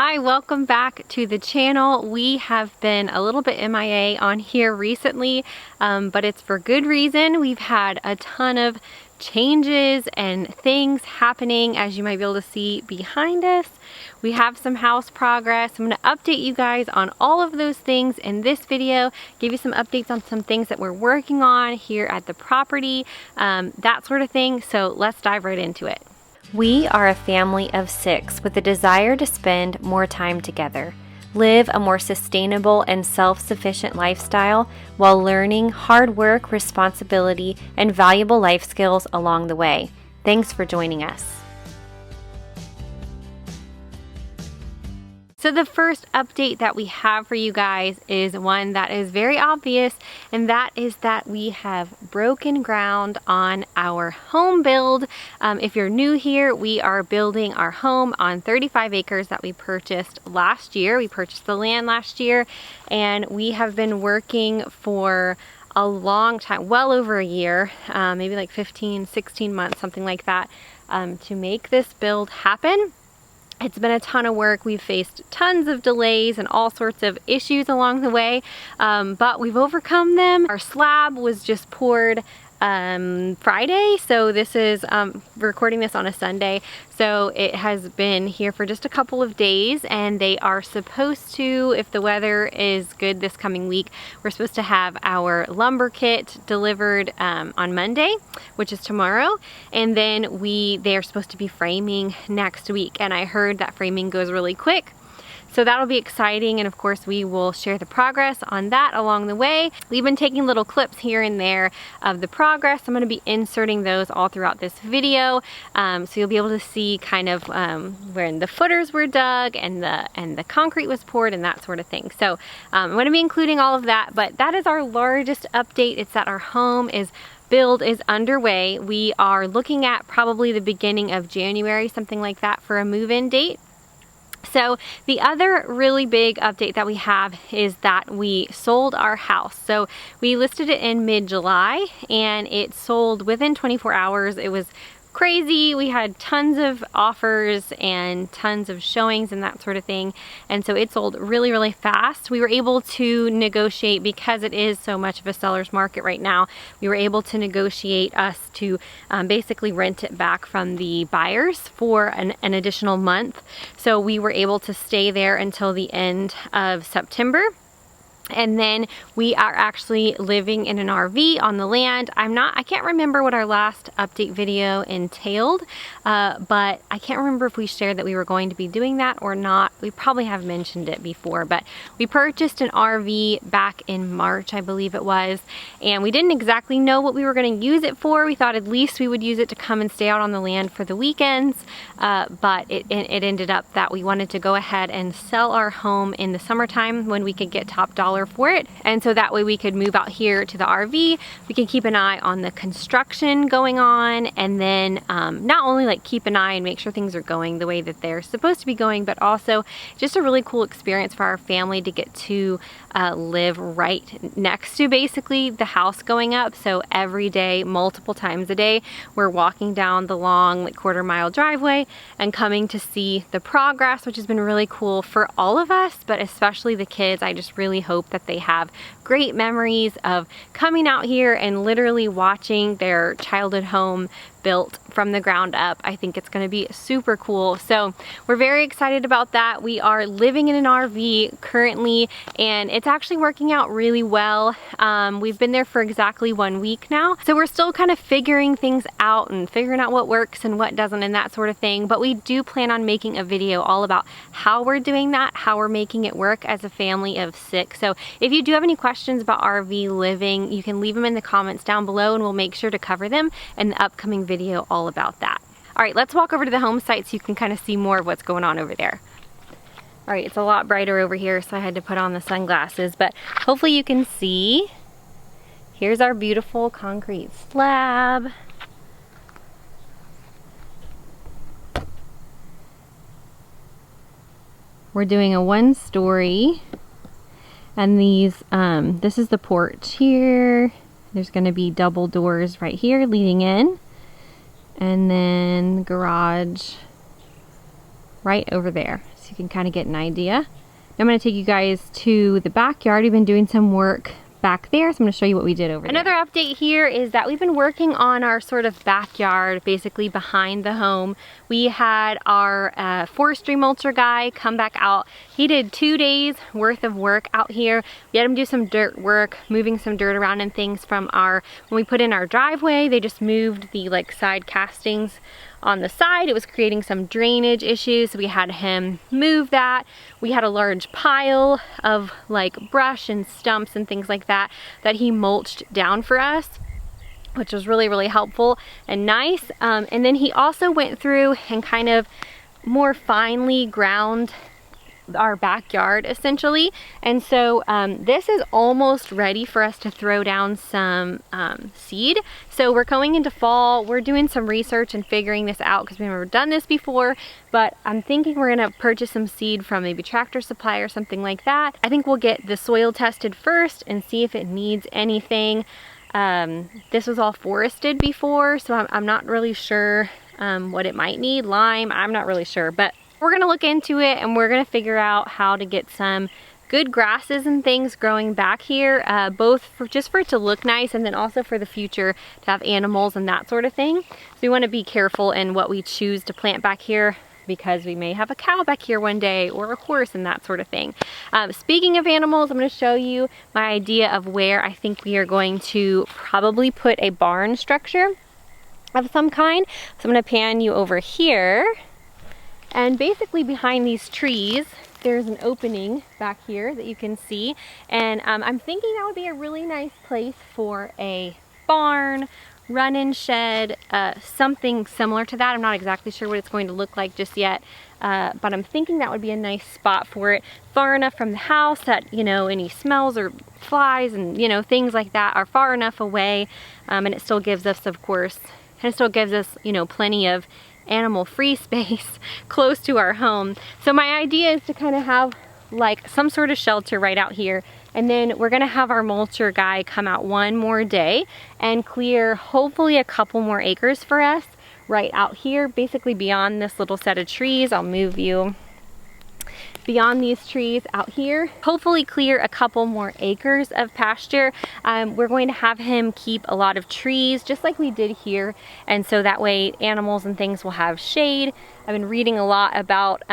Hi, welcome back to the channel. We have been a little bit MIA on here recently, but it's for good reason. We've had a ton of changes and things happening, as you might be able to see behind us. We have some house progress. I'm going to update you guys on all of those things in this video, give you some updates on some things that we're working on here at the property, that sort of thing. So let's dive right into it. We are a family of 6 with a desire to spend more time together, live a more sustainable and self-sufficient lifestyle while learning hard work, responsibility, and valuable life skills along the way. Thanks for joining us. So the first update that we have for you guys is one that is very obvious, and that is that we have broken ground on our home build. If you're new here, we are building our home on 35 acres that we purchased last year. We purchased the land last year, and we have been working for a long time, well over a year, maybe like 15, 16 months, something like that, to make this build happen. It's been a ton of work. We've faced tons of delays and all sorts of issues along the way, but we've overcome them. Our slab was just poured Friday, so this is recording this on a Sunday, so it has been here for just a couple of days, and they are supposed to, if the weather is good this coming week, we're supposed to have our lumber kit delivered on Monday, which is tomorrow, and then they are supposed to be framing next week, and I heard that framing goes really quick. So that'll be exciting, and of course we will share the progress on that along the way. We've been taking little clips here and there of the progress. I'm going to be inserting those all throughout this video, so you'll be able to see kind of when the footers were dug and the concrete was poured and that sort of thing. So I'm going to be including all of that, but that is our largest update. It's that our home build is underway. We are looking at probably the beginning of January, something like that, for a move-in date. So the other really big update that we have is that we sold our house. So we listed it in mid-July and it sold within 24 hours. It was crazy. We had tons of offers and tons of showings and that sort of thing, and so it sold really, really fast. We were able to negotiate, because it is so much of a seller's market right now, we were able to negotiate us to basically rent it back from the buyers for an additional month. So we were able to stay there until the end of September. And then we are actually living in an RV on the land. I can't remember what our last update video entailed, but I can't remember if we shared that we were going to be doing that or not. We probably have mentioned it before, but we purchased an RV back in March, I believe it was, and we didn't exactly know what we were going to use it for. We thought at least we would use it to come and stay out on the land for the weekends, but it ended up that we wanted to go ahead and sell our home in the summertime when we could get top dollar for it, and so that way we could move out here to the RV. We can keep an eye on the construction going on, and then not only like keep an eye and make sure things are going the way that they're supposed to be going, but also just a really cool experience for our family to get to live right next to basically the house going up. So every day, multiple times a day, we're walking down the long like quarter-mile driveway and coming to see the progress, which has been really cool for all of us, but especially the kids. I just really hope that they have great memories of coming out here and literally watching their childhood home built from the ground up. I think it's going to be super cool. So we're very excited about that. We are living in an RV currently, and it's actually working out really well. We've been there for exactly 1 week now, so we're still kind of figuring things out and figuring out what works and what doesn't and that sort of thing, but we do plan on making a video all about how we're doing that, how we're making it work as a family of 6. So if you do have any questions about RV living, you can leave them in the comments down below, and we'll make sure to cover them in the upcoming video all about that. All right, let's walk over to the home site so you can kind of see more of what's going on over there. All right, it's a lot brighter over here, so I had to put on the sunglasses, but hopefully you can see. Here's our beautiful concrete slab. We're doing a 1-story, and this is the porch here. There's going to be double doors right here leading in, and then garage right over there. So so you can kind of get an idea. I'm going to take you guys to the backyard. We've been doing some work back there, so I'm going to show you what we did over there. Another update here is that we've been working on our sort of backyard, basically behind the home. We had our forestry mulcher guy come back out. He did 2 days worth of work out here. We had him do some dirt work, moving some dirt around and things from when we put in our driveway, they just moved the like side castings on the side. It was creating some drainage issues, so we had him move that. We had a large pile of like brush and stumps and things like that that he mulched down for us, which was really, really helpful and nice. And then he also went through and kind of more finely ground our backyard essentially. And so this is almost ready for us to throw down some seed. So we're going into fall, we're doing some research and figuring this out because we've never done this before, but I'm thinking we're gonna purchase some seed from maybe Tractor Supply or something like that. I think we'll get the soil tested first and see if it needs anything. This was all forested before, so I'm not really sure what it might need. Lime, I'm not really sure, but we're gonna look into it and we're gonna figure out how to get some good grasses and things growing back here, both just for it to look nice and then also for the future to have animals and that sort of thing. So we wanna be careful in what we choose to plant back here because we may have a cow back here one day or a horse and that sort of thing. Speaking of animals, I'm gonna show you my idea of where I think we are going to probably put a barn structure of some kind. So I'm gonna pan you over here. And basically behind these trees, there's an opening back here that you can see. And I'm thinking that would be a really nice place for a barn, run-in shed, something similar to that. I'm not exactly sure what it's going to look like just yet, but I'm thinking that would be a nice spot for it. Far enough from the house that, you know, any smells or flies and, you know, things like that are far enough away. And it still gives us, of course, you know, plenty of animal free space close to our home. So my idea is to kind of have like some sort of shelter right out here, and then we're gonna have our mulcher guy come out one more day and clear hopefully a couple more acres for us right out here, basically beyond this little set of trees. I'll move you beyond these trees out here, hopefully clear a couple more acres of pasture. We're going to have him keep a lot of trees just like we did here, and so that way animals and things will have shade. I've been reading a lot about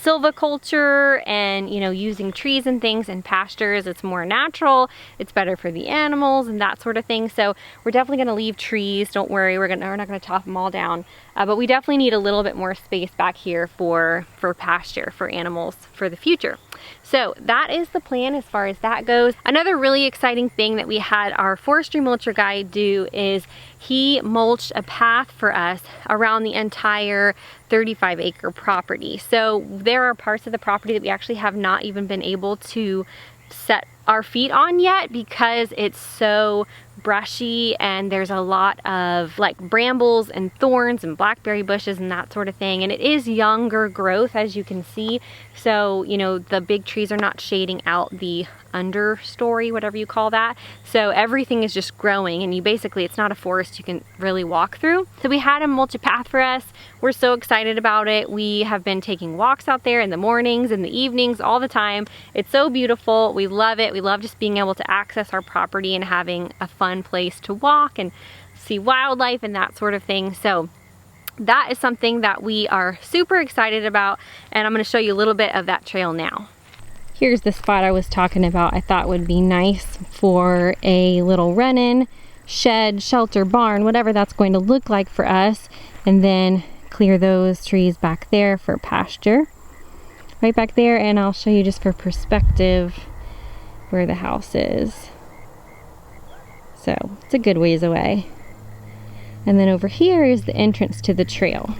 silviculture and, you know, using trees and things in pastures. It's more natural, it's better for the animals and that sort of thing. So we're definitely going to leave trees. Don't worry, we're not going to chop them all down, but we definitely need a little bit more space back here for pasture for animals for the future. So that is the plan as far as that goes. Another really exciting thing that we had our forestry mulcher guy do is he mulched a path for us around the entire 35-acre property. So there are parts of the property that we actually have not even been able to set our feet on yet because it's so brushy and there's a lot of like brambles and thorns and blackberry bushes and that sort of thing, and it is younger growth, as you can see. So, you know, the big trees are not shading out the understory, whatever you call that. So everything is just growing, and it's not a forest you can really walk through. So we had him mulch a path for us. We're so excited about it. We have been taking walks out there in the mornings and the evenings all the time. It's so beautiful. We love it. We love just being able to access our property and having a fun place to walk and see wildlife and that sort of thing. So that is something that we are super excited about, and I'm going to show you a little bit of that trail now. Here's the spot I was talking about. I thought would be nice for a little run-in, shed, shelter, barn, whatever that's going to look like for us, and then clear those trees back there for pasture. Right back there, and I'll show you just for perspective where the house is. So it's a good ways away. And then over here is the entrance to the trail.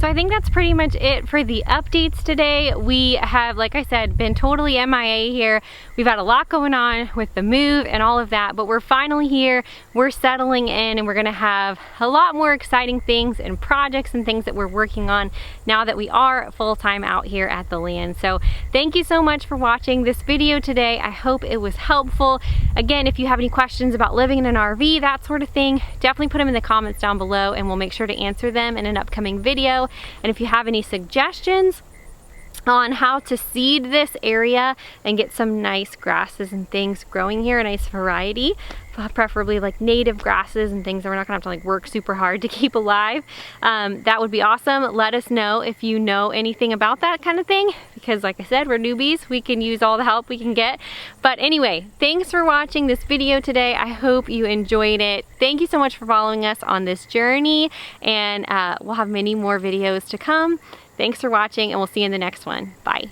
So I think that's pretty much it for the updates today. We have, like I said, been totally MIA here. We've had a lot going on with the move and all of that, but we're finally here. We're settling in and we're gonna have a lot more exciting things and projects and things that we're working on now that we are full-time out here at the land. So thank you so much for watching this video today. I hope it was helpful. Again, if you have any questions about living in an RV, that sort of thing, definitely put them in the comments down below and we'll make sure to answer them in an upcoming video. And if you have any suggestions on how to seed this area and get some nice grasses and things growing here, a nice variety, preferably like native grasses and things that we're not gonna have to like work super hard to keep alive, that would be awesome. Let us know if you know anything about that kind of thing, because like I said, we're newbies. We can use all the help we can get. But anyway, thanks for watching this video today. I hope you enjoyed it. Thank you so much for following us on this journey, and we'll have many more videos to come. Thanks for watching, and we'll see you in the next one. Bye.